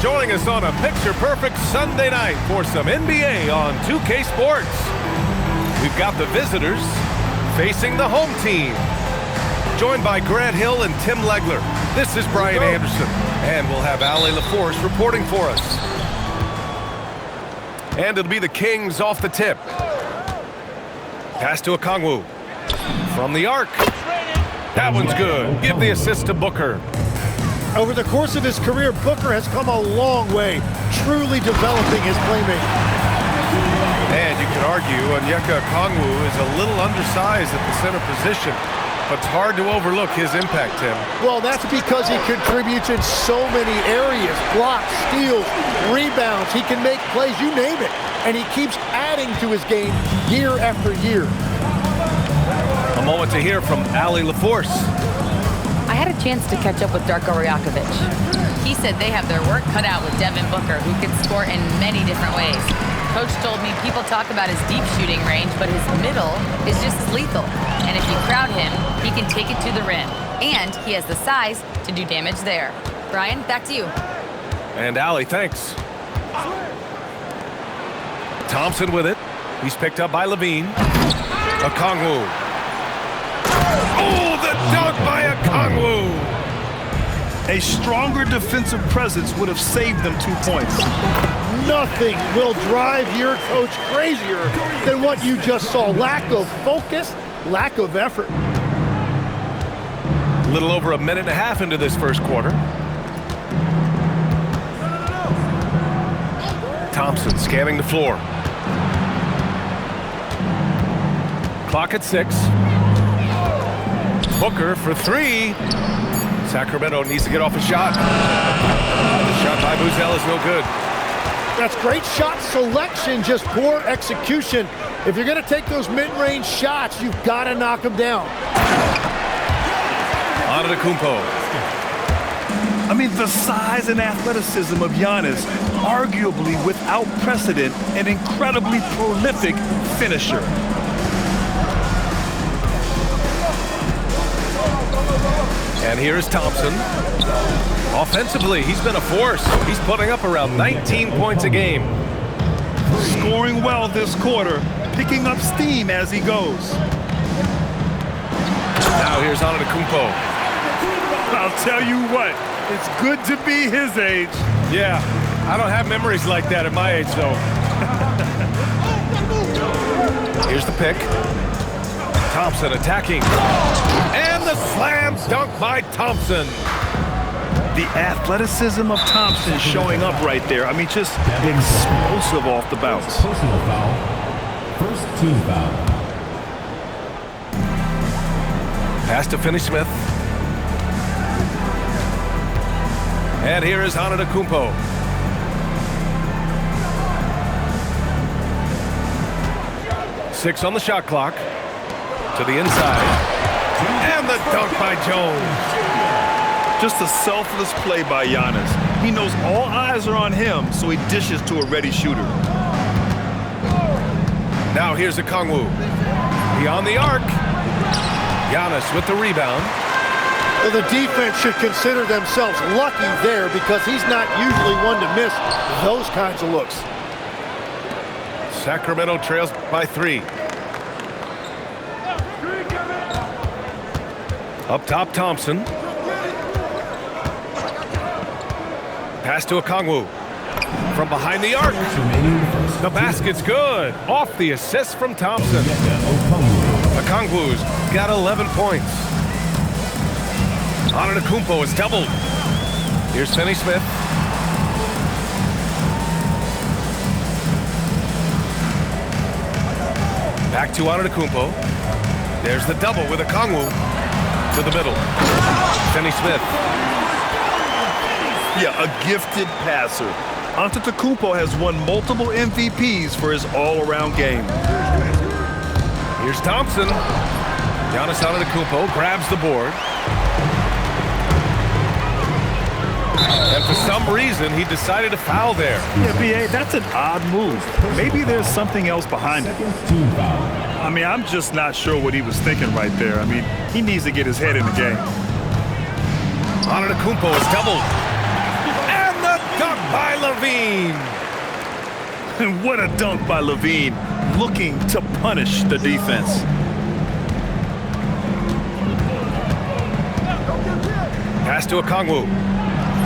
joining us on a picture-perfect Sunday night for some NBA on 2K Sports. We've got the visitors facing the home team. Joined by Grant Hill and Tim Legler. This is Brian Anderson, and we'll have Allie LaForce reporting for us. And it'll be the Kings off the tip. Pass to Okongwu. From the arc. That one's good. Give the assist to Booker. Over the course of his career, Booker has come a long way, truly developing his playmaking. And you could argue Onyeka Okongwu is a little undersized at the center position, but it's hard to overlook his impact, Tim. Well, that's because he contributes in so many areas. Blocks, steals, rebounds. He can make plays, you name it. And he keeps adding to his game year after year. A moment to hear from Allie LaForce. I had a chance to catch up with Darko Rajakovic. He said they have their work cut out with Devin Booker, who can score in many different ways. Coach told me people talk about his deep shooting range, but his middle is just as lethal. And if you crowd him, he can take it to the rim. And he has the size to do damage there. Brian, back to you. And Allie, thanks. Thompson with it. He's picked up by Levine. Okongwu. Oh, the dunk by Okongwu! A stronger defensive presence would have saved them 2 points. Nothing will drive your coach crazier than what you just saw. Lack of focus, lack of effort. A little over a minute and a half into this first quarter. Thompson scanning the floor. Clock at 6. Booker for 3. Sacramento needs to get off a shot. The shot by Buzel is no good. That's great shot selection, just poor execution. If you're going to take those mid-range shots, you've got to knock them down. Antetokounmpo. I mean, the size and athleticism of Giannis, arguably without precedent, an incredibly prolific finisher. And here's Thompson. Offensively, he's been a force. He's putting up around 19 points a game. Scoring well this quarter, picking up steam as he goes. Now here's Antetokounmpo. I'll tell you what, it's good to be his age. Yeah, I don't have memories like that at my age, though. Here's the pick. Thompson attacking. And the slam dunk by Thompson. The athleticism of Thompson showing up right there. I mean, just explosive off the bounce. Personal foul. First team foul. Pass to Finney-Smith. And here is Antetokounmpo. Six on the shot clock. To the inside. And the dunk by Jones. Just a selfless play by Giannis. He knows all eyes are on him, so he dishes to a ready shooter. Now here's Okongwu. Beyond the arc. Giannis with the rebound. Well, the defense should consider themselves lucky there because he's not usually one to miss those kinds of looks. Sacramento trails by 3. Up top, Thompson. Pass to Okongwu. From behind the arc. The basket's good. Off the assist from Thompson. Okongwu's got 11 points. Antetokounmpo is doubled. Here's Finney-Smith. Back to Antetokounmpo. There's the double with Okongwu. To the middle. Finney-Smith. Yeah, a gifted passer. Antetokounmpo has won multiple MVPs for his all-around game. Here's Thompson. Giannis Antetokounmpo grabs the board. And for some reason, he decided to foul there. Yeah, B.A., that's an odd move. Maybe there's something else behind it. I mean, I'm just not sure what he was thinking right there. I mean, he needs to get his head in the game. Antetokounmpo is doubled. And the dunk by Levine. And what a dunk by Levine, looking to punish the defense. Pass to Okongwu.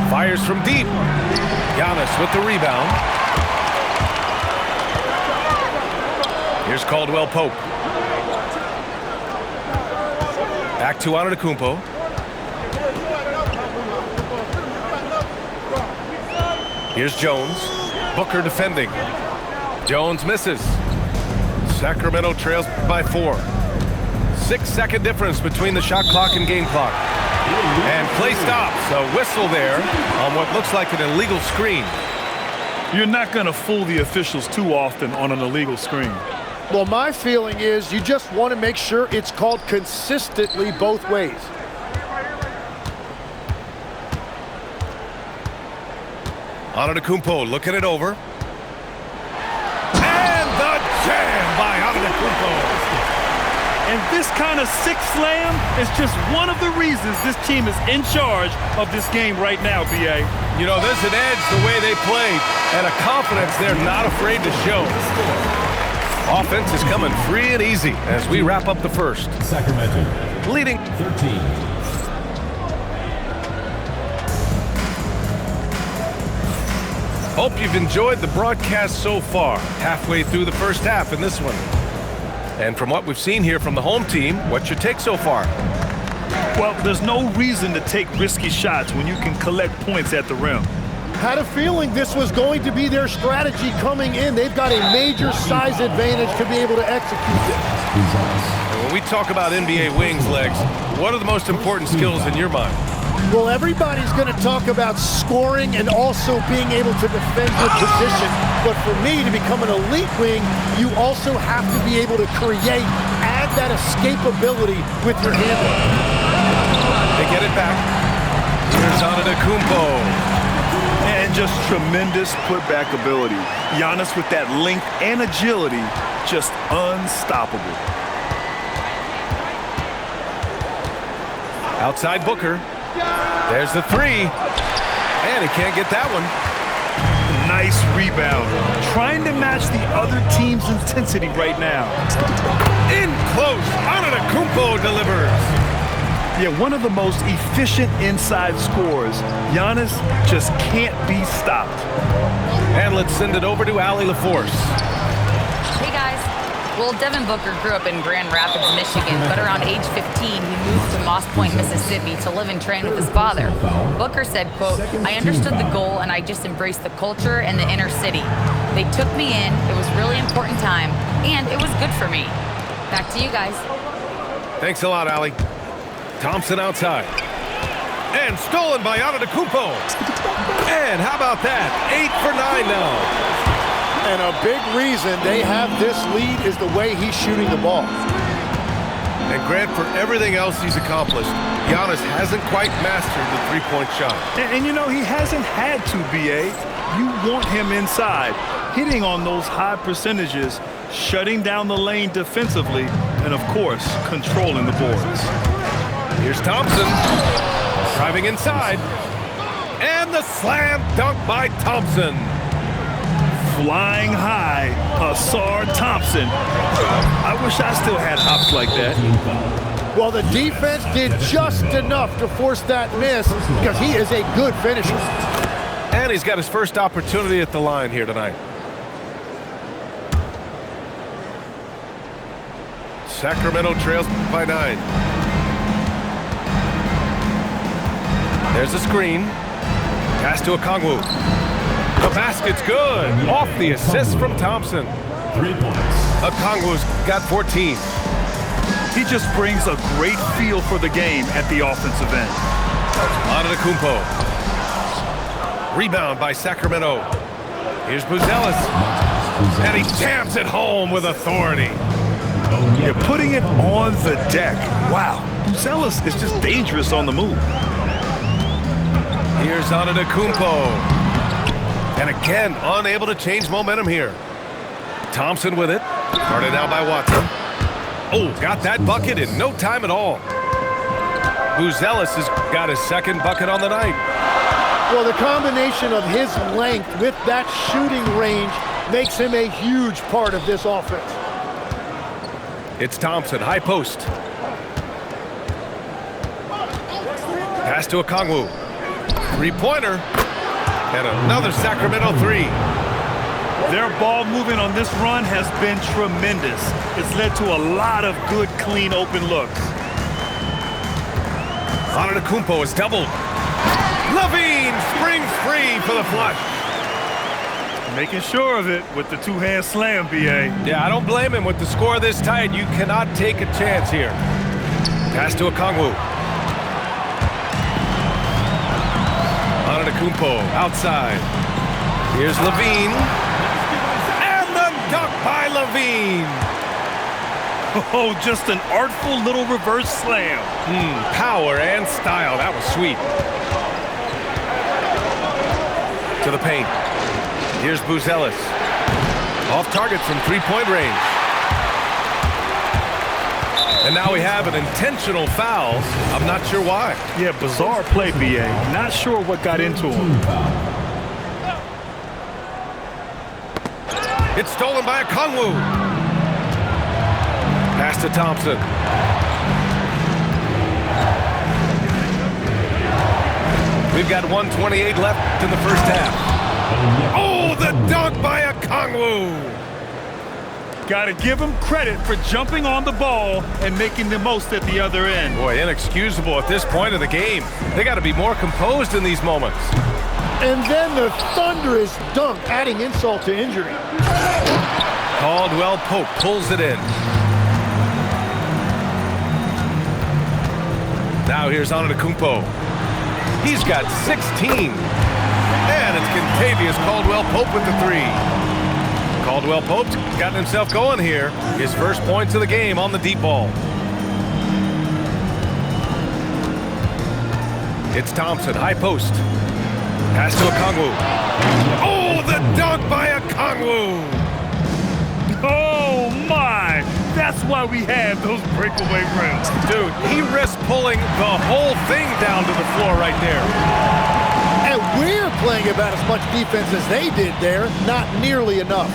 Fires from deep. Giannis with the rebound. Here's Caldwell Pope. Back to Antetokounmpo. Here's Jones. Booker defending. Jones misses. Sacramento trails by 4. 6-second difference between the shot clock and game clock. And play stops. A whistle there on what looks like an illegal screen. You're not going to fool the officials too often on an illegal screen. Well, my feeling is you just want to make sure it's called consistently both ways. Antetokounmpo looking it over. And the jam by Antetokounmpo. And this kind of sixth slam is just one of the reasons this team is in charge of this game right now, B.A. You know, there's an edge the way they play and a confidence they're not afraid to show. Offense is coming free and easy as we wrap up the first. Sacramento Leading 13. Hope you've enjoyed the broadcast so far. Halfway through the first half in this one. And from what we've seen here from the home team, what's your take so far? Well, there's no reason to take risky shots when you can collect points at the rim. Had a feeling this was going to be their strategy coming in. They've got a major size advantage to be able to execute this. And when we talk about NBA wings, Legs, what are the most important skills in your mind? Well, everybody's going to talk about scoring and also being able to defend your position. But for me, to become an elite wing, you also have to be able to create, add that escapability with your handle. They get it back. Here's Antetokounmpo. And just tremendous putback ability. Giannis with that length and agility, just unstoppable. Outside Booker. There's the 3. And he can't get that one. Nice rebound. Trying to match the other team's intensity right now. In close. Antetokounmpo delivers. Yeah, one of the most efficient inside scorers. Giannis just can't be stopped. And let's send it over to Allie LaForce. Hey, guys. Well, Devin Booker grew up in Grand Rapids, Michigan, but around age 15, he moved to Moss Point, Mississippi to live and train with his father. Booker said, quote, "I understood the goal and I just embraced the culture and the inner city. They took me in, it was a really important time, and it was good for me." Back to you guys. Thanks a lot, Allie. Thompson outside. And stolen by Antetokounmpo. And how about that? 8 for 9 now. And a big reason they have this lead is the way he's shooting the ball. And Grant, for everything else he's accomplished, Giannis hasn't quite mastered the three-point shot. And you know, he hasn't had to, B.A. You want him inside, hitting on those high percentages, shutting down the lane defensively, and, of course, controlling the boards. Here's Thompson, driving inside. And the slam dunk by Thompson. Flying high, Asar Thompson. I wish I still had hops like that. Well, the defense did just enough to force that miss because he is a good finisher. And he's got his first opportunity at the line here tonight. Sacramento trails by 9. There's a screen. Pass to Okongwu. The basket's good. Off the assist from Thompson. 3 points. Okongwu's got 14. He just brings a great feel for the game at the offensive end. Antetokounmpo. Rebound by Sacramento. Here's Buzelis. And he jams it home with authority. You're putting it on the deck. Wow. Buzelis is just dangerous on the move. Here's Antetokounmpo. And again, unable to change momentum here. Thompson with it. Guarded now by Watson. Oh, got that bucket in no time at all. Buzelis has got his second bucket on the night. Well, the combination of his length with that shooting range makes him a huge part of this offense. It's Thompson, high post. Pass to Okongwu. Three-pointer. And another Sacramento three. Their ball movement on this run has been tremendous. It's led to a lot of good, clean, open looks. Antetokounmpo is doubled. Levine springs free for the flush. Making sure of it with the two-hand slam, B.A. Yeah, I don't blame him with the score this tight. You cannot take a chance here. Pass to Okongwu. Antetokounmpo outside. Here's Levine. And the dunk by Levine. Oh, just an artful little reverse slam. Power and style. That was sweet. To the paint. Here's Buzelis. Off target from three-point range. And now we have an intentional foul. I'm not sure why. Yeah, bizarre play, B.A. Not sure what got into him. It's stolen by Okongwu. Pass to Thompson. We've got 1:28 left in the first half. Oh, the dunk by Okongwu. Got to give him credit for jumping on the ball and making the most at the other end. Boy, inexcusable at this point of the game. They got to be more composed in these moments. And then the thunderous dunk, adding insult to injury. Caldwell Pope pulls it in. Now here's Antetokounmpo. He's got 16. And it's contagious. Caldwell Pope with the three. Caldwell Pope's gotten himself going here. His first points of the game on the deep ball. It's Thompson, high post. Pass to Okongwu. Oh, the dunk by Okongwu. Oh, my. That's why we have those breakaway rims. Dude, he risked pulling the whole thing down to the floor right there. And we're playing about as much defense as they did there. Not nearly enough.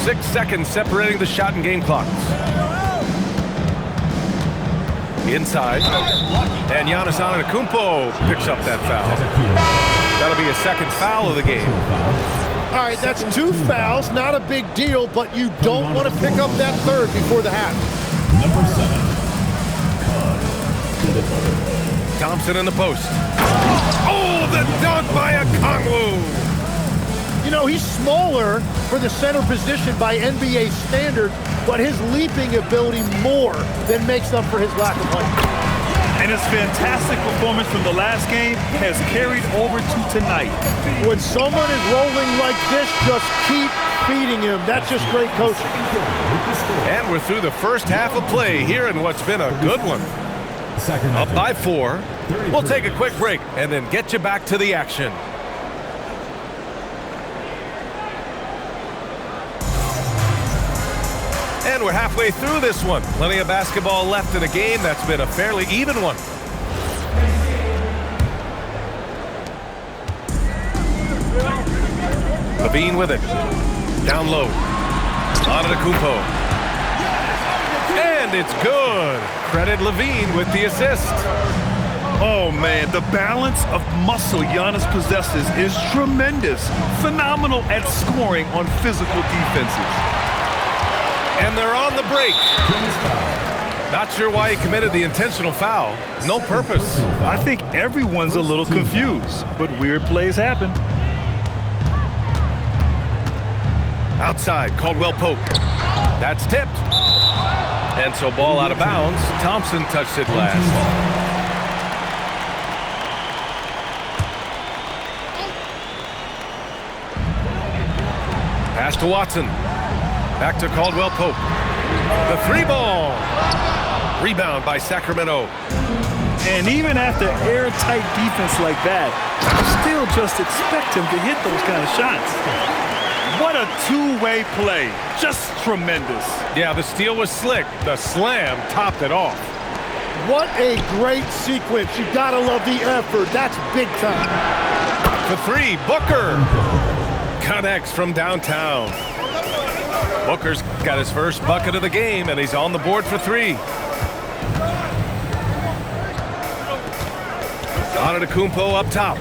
6 seconds separating the shot and game clocks. Inside. And Giannis Antetokounmpo picks up that foul. That'll be a second foul of the game. All right, that's 2 fouls. Not a big deal, but you don't want to pick up that third before the half. Number 7. Thompson in the post. Oh, the dunk by Okongwu. You know, he's smaller for the center position by NBA standards, but his leaping ability more than makes up for his lack of height. And his fantastic performance from the last game has carried over to tonight. When someone is rolling like this, just keep feeding him. That's just great coaching. And we're through the first half of play here in what's been a good one. Up by 4. We'll take a quick break and then get you back to the action. And we're halfway through this one. Plenty of basketball left in a game that's been a fairly even one. Levine with it. Down low. Antetokounmpo. And it's good. Credit Levine with the assist. Oh, man, the balance of muscle Giannis possesses is tremendous. Phenomenal at scoring on physical defenses. And they're on the break. Not sure why he committed the intentional foul. No purpose. I think everyone's a little confused, but weird plays happen. Outside, Caldwell Pope. That's tipped. And so ball out of bounds. Thompson touched it last. Pass to Watson. Back to Caldwell Pope. The 3-ball. Rebound by Sacramento. And even after airtight defense like that, still just expect him to hit those kind of shots. What a two-way play. Just tremendous. Yeah, the steal was slick. The slam topped it off. What a great sequence. You gotta love the effort. That's big time. for three. Booker connects from downtown. Booker's got his first bucket of the game, and he's on the board for three. Antetokounmpo up top.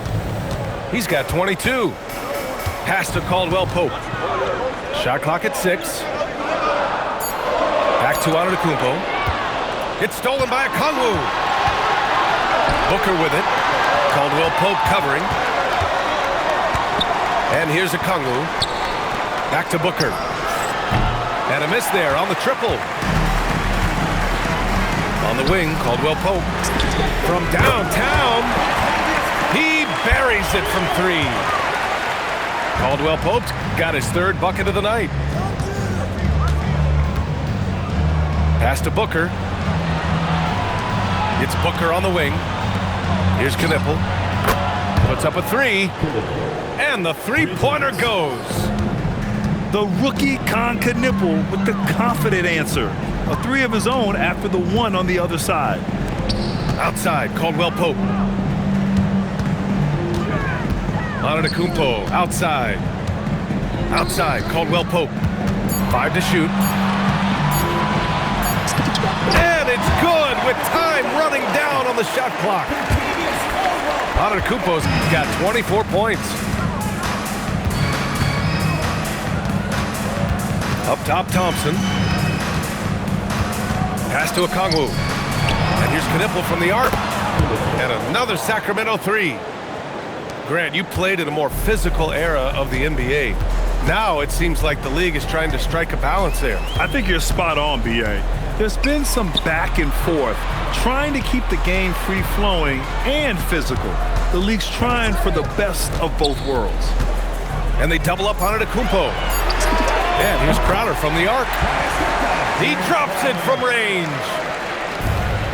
He's got 22. Pass to Caldwell Pope. Shot clock at 6. Back to Antetokounmpo. It's stolen by Okongwu. Booker with it. Caldwell Pope covering. And here's Okongwu. Back to Booker. And a miss there on the triple. On the wing, Caldwell Pope. From downtown, he buries it from three. Caldwell Pope's got his third bucket of the night. Pass to Booker. It's Booker on the wing. Here's Knippel. Puts up a three. And the three-pointer goes. The rookie Knippel with the confident answer. A three of his own after the one on the other side. Outside, Caldwell Pope. Antetokounmpo outside. Outside, Caldwell Pope. 5 to shoot. And it's good with time running down on the shot clock. Antetokounmpo's got 24 points. Up top, Thompson. Pass to Okongwu. And here's Knippel from the arc. And another Sacramento three. Grant, you played in a more physical era of the NBA. Now it seems like the league is trying to strike a balance there. I think you're spot on, B.A. There's been some back and forth, trying to keep the game free-flowing and physical. The league's trying for the best of both worlds. And they double up on Antetokounmpo. And here's Crowder from the arc. He drops it from range.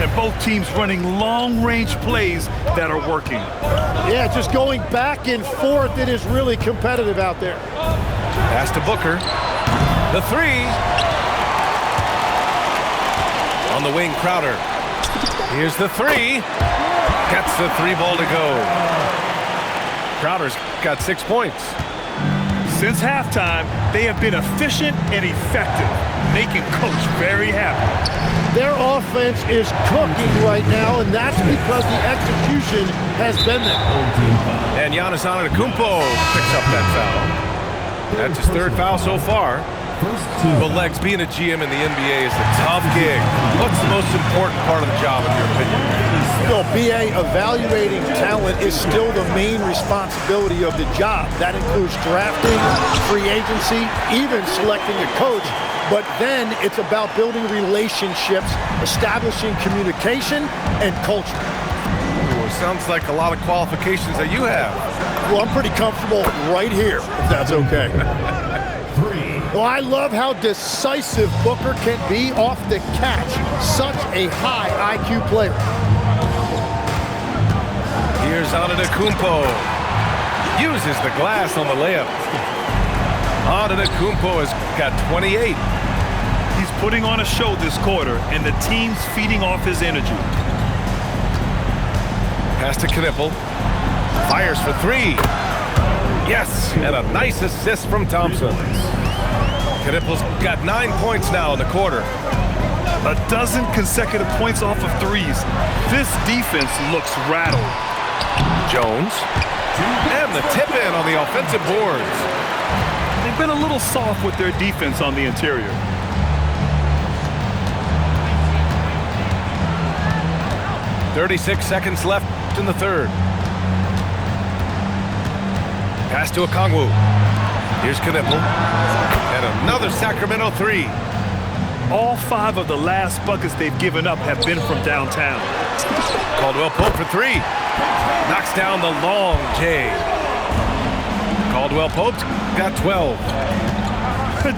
And both teams running long-range plays that are working. Yeah, just going back and forth. It is really competitive out there. Pass to Booker. The three. On the wing, Crowder. Here's the three. Gets the three ball to go. Crowder's got 6 points. Since halftime, they have been efficient and effective, making Coach very happy. Their offense is cooking right now, and that's because the execution has been there. And Giannis Antetokounmpo picks up that foul. That's his third foul so far. Well, Legs, being a GM in the NBA is a tough gig. What's the most important part of the job, in your opinion? Well, BA, evaluating talent is still the main responsibility of the job. That includes drafting, free agency, even selecting a coach. But then it's about building relationships, establishing communication, and culture. Ooh, it sounds like a lot of qualifications that you have. Well, I'm pretty comfortable right here, if that's okay. Well, I love how decisive Booker can be off the catch. Such a high IQ player. Here's Antetokounmpo. Uses the glass on the layup. Antetokounmpo has got 28. He's putting on a show this quarter, and the team's feeding off his energy. Pass to Knippel. Fires for three. Yes, and a nice assist from Thompson. Knippel's got 9 points now in the quarter. A dozen consecutive points off of threes. This defense looks rattled. Jones. And the tip in on the offensive boards. They've been a little soft with their defense on the interior. .36 seconds left in the third. Pass to Okongwu. Here's Knippel. And another Sacramento three. All 5 of the last buckets they've given up have been from downtown. Caldwell Pope for three. Knocks down the long J. Caldwell Pope's got 12.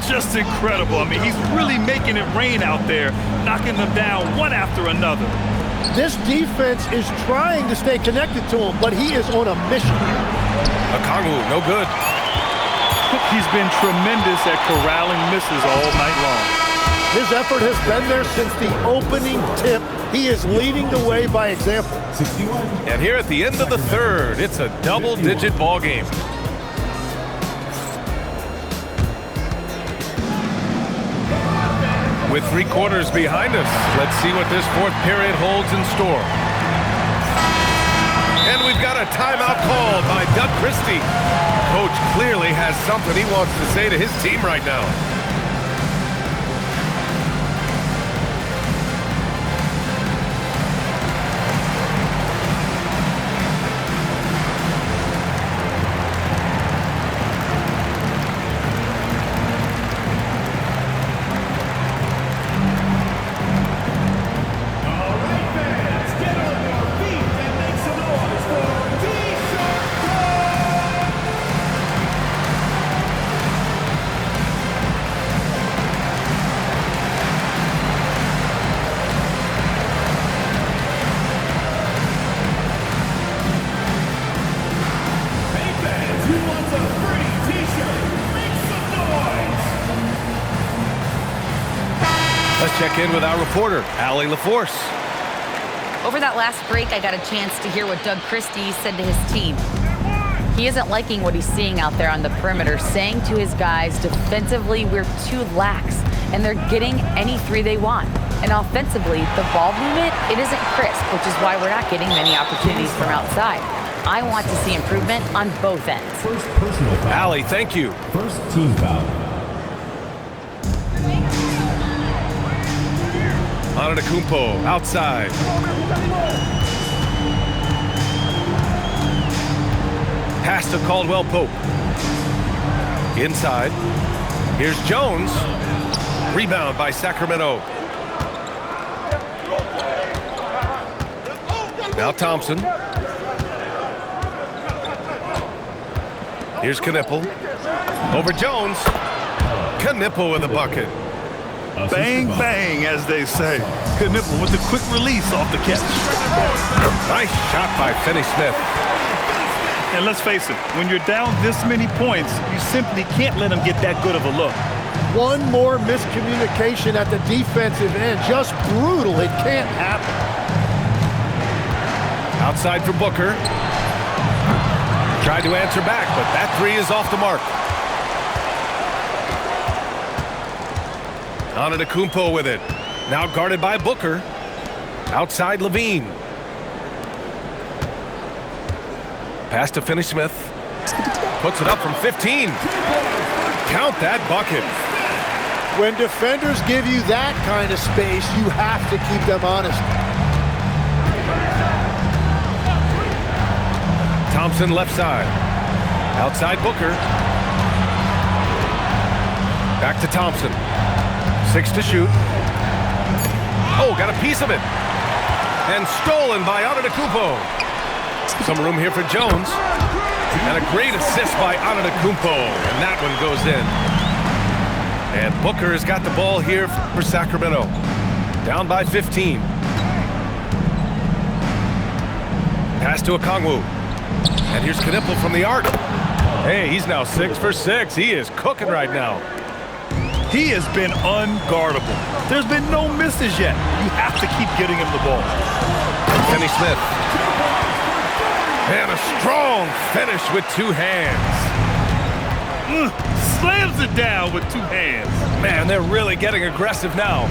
Just incredible. I mean, he's really making it rain out there, knocking them down one after another. This defense is trying to stay connected to him, but he is on a mission. Okongwu, no good. He's been tremendous at corralling misses all night long. His effort has been there since the opening tip. He is leading the way by example. 61. And here at the end of the third, it's a double-digit ball game. With 3 quarters behind us, let's see what this fourth period holds in store. And we've got a timeout called by Doug Christie. Coach clearly has something he wants to say to his team right now. Let's check in with our reporter, Allie LaForce. Over that last break, I got a chance to hear what Doug Christie said to his team. He isn't liking what he's seeing out there on the perimeter, saying to his guys, defensively, we're too lax, and they're getting any 3 they want. And offensively, the ball movement, it isn't crisp, which is why we're not getting many opportunities from outside. I want to see improvement on both ends. First personal foul. Allie, thank you. First team foul. Antetokounmpo outside. Pass to Caldwell Pope. Inside. Here's Jones. Rebound by Sacramento. Now Thompson. Here's Knipple. Over Jones. Knipple with a bucket. Bang, bang, as they say. Knipple with the quick release off the catch. Nice shot by Finney-Smith. And let's face it, when you're down this many points, you simply can't let them get that good of a look. One more miscommunication at the defensive end. Just brutal. It can't happen. Outside for Booker. Tried to answer back, but that 3 is off the mark. Antetokounmpo with it. Now guarded by Booker. Outside Levine. Pass to Finney-Smith. Puts it up from 15. Count that bucket. When defenders give you that kind of space, you have to keep them honest. Thompson left side. Outside Booker. Back to Thompson. 6 to shoot. Oh, got a piece of it. And stolen by Antetokounmpo. Some room here for Jones. And a great assist by Antetokounmpo. And that one goes in. And Booker has got the ball here for Sacramento. Down by 15. Pass to Okongwu. And here's Knipple from the arc. Hey, he's now 6 for 6. He is cooking right now. He has been unguardable. There's been no misses yet. You have to keep getting him the ball. Finney-Smith. And a strong finish with 2 hands. Slams it down with 2 hands. Man, they're really getting aggressive now.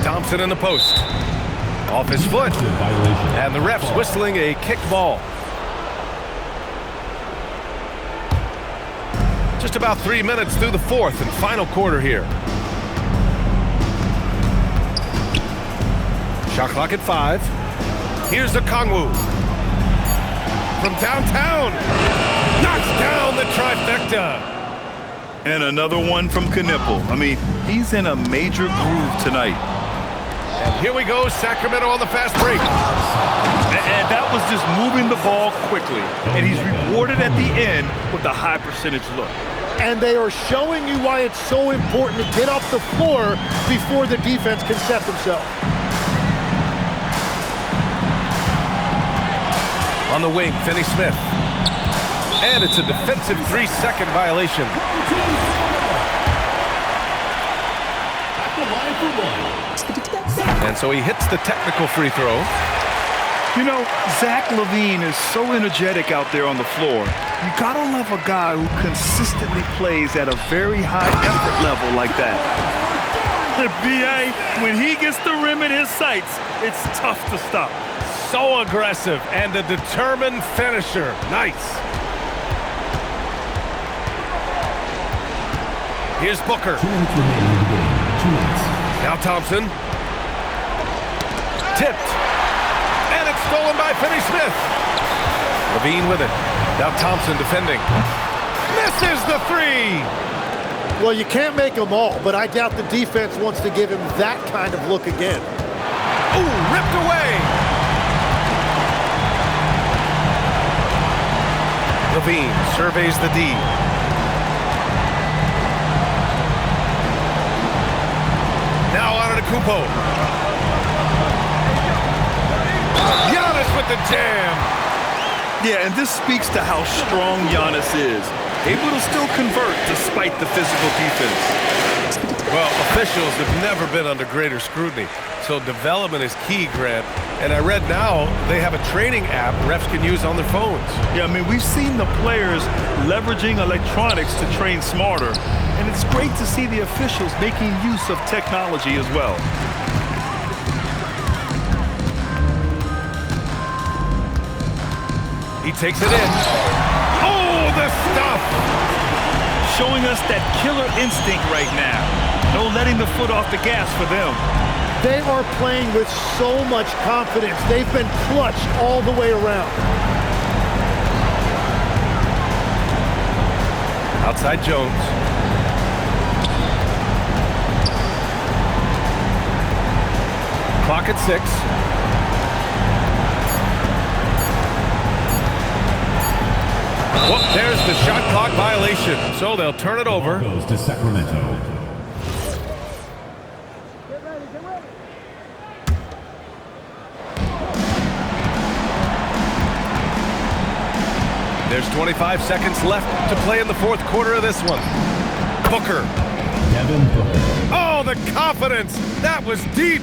Thompson in the post. Off his foot. And the ref's whistling a kicked ball. Just about 3 minutes through the fourth and final quarter here. Shot clock at 5. Here's Okongwu. From downtown. Knocks down the trifecta. And another one from Knipple. I mean, he's in a major groove tonight. And here we go, Sacramento on the fast break. And that was just moving the ball quickly. And he's rewarded at the end with a high percentage look. And they are showing you why it's so important to get off the floor before the defense can set themselves. On the wing, Finney-Smith. And it's a defensive 3-second violation. And so he hits the technical free throw. You know, Zach LaVine is so energetic out there on the floor. You gotta love a guy who consistently plays at a very high effort level like that. B.A., when he gets the rim in his sights, it's tough to stop. So aggressive and a determined finisher. Nice. Here's Booker. 2 minutes remaining in the game. 2 minutes. Now Thompson. Tipped. And it's stolen by Finney-Smith. LaVine with it. Now Thompson defending. Misses the three. Well, you can't make them all, but I doubt the defense wants to give him that kind of look again. Ooh, ripped away. LaVine surveys the D. Now Antetokounmpo. Giannis with the jam. Yeah, and this speaks to how strong Giannis is. Able to still convert despite the physical defense. Well, officials have never been under greater scrutiny, so development is key, Grant. And I read now they have a training app refs can use on their phones. Yeah, I mean, we've seen the players leveraging electronics to train smarter, and it's great to see the officials making use of technology as well. He takes it in. Oh, the stuff! Showing us that killer instinct right now. No letting the foot off the gas for them. They are playing with so much confidence. They've been clutch all the way around. Outside Jones. Clock at 6. Well, there's the shot clock violation, so they'll turn it over. Goes to Sacramento. There's 25 seconds left to play in the fourth quarter of this one. Booker. Devin Booker. Oh, the confidence! That was deep!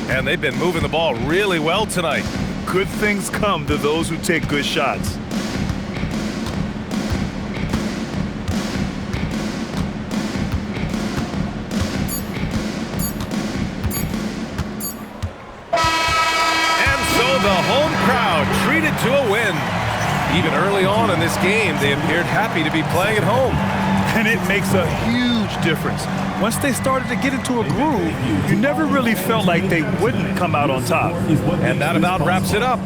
And they've been moving the ball really well tonight. Good things come to those who take good shots. The home crowd treated to a win. Even early on in this game, they appeared happy to be playing at home. And it makes a huge difference. Once they started to get into a groove, you never really felt like they wouldn't come out on top. And that about wraps it up.